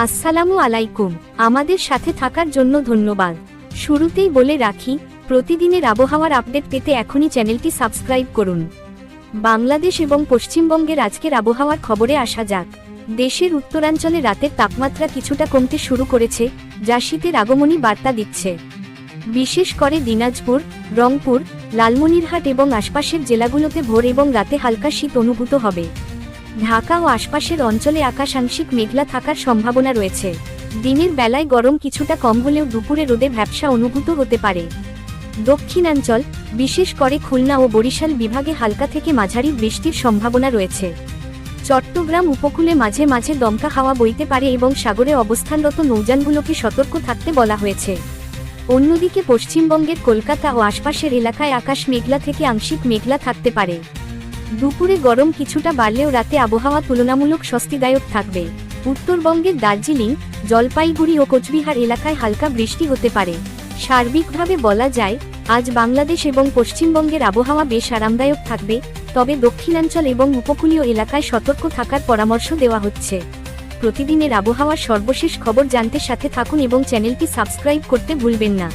আসসালামু আলাইকুম। আমাদের সাথে থাকার জন্য ধন্যবাদ। শুরুতেই বলে রাখি, প্রতিদিনের আবহাওয়ার আপডেট পেতে এখনই চ্যানেলটি সাবস্ক্রাইব করুন। বাংলাদেশ এবং পশ্চিমবঙ্গের আজকের আবহাওয়ার খবরে আসা যাক। দেশের উত্তরাঞ্চলে রাতের তাপমাত্রা কিছুটা কমতে শুরু করেছে, যা শীতের আগমনী বার্তা দিচ্ছে। বিশেষ করে দিনাজপুর, রংপুর, লালমনিরহাট এবং আশপাশের জেলাগুলোতে ভোর এবং রাতে হালকা শীত অনুভূত হবে। ঢাকা ও আশপাশের অঞ্চলে আকাশ আংশিক মেঘলা থাকার সম্ভাবনা রয়েছে। দিনের বেলায় গরম কিছুটা কম হলেও দুপুরে রোদে ভ্যাপসা অনুভূত হতে পারে। দক্ষিণাঞ্চল, বিশেষ করে খুলনা ও বরিশাল বিভাগে হালকা থেকে মাঝারি বৃষ্টির সম্ভাবনা রয়েছে। চট্টগ্রাম উপকূলে মাঝে মাঝে দমকা হাওয়া বইতে পারে এবং সাগরে অবস্থানরত নৌযানগুলোকে সতর্ক থাকতে বলা হয়েছে। অন্যদিকে পশ্চিমবঙ্গের কলকাতা ও আশপাশের এলাকায় আকাশ মেঘলা থেকে আংশিক মেঘলা থাকতে পারে। দুপুরে গরম কিছুটা বাড়লেও রাতে আবহাওয়া তুলনামূলক স্বস্তিদায়ক থাকবে। উত্তরবঙ্গের দার্জিলিং, জলপাইগুড়ি ও কোচবিহার এলাকায় হালকা বৃষ্টি হতে পারে। সার্বিকভাবে বলা যায়, আজ বাংলাদেশ এবং পশ্চিমবঙ্গের আবহাওয়া বেশ আরামদায়ক থাকবে, তবে দক্ষিণাঞ্চল এবং উপকূলীয় এলাকায় সতর্ক থাকার পরামর্শ দেওয়া হচ্ছে। প্রতিদিনের আবহাওয়ার সর্বশেষ খবর জানতে সাথে থাকুন এবং চ্যানেলটি সাবস্ক্রাইব করতে ভুলবেন না।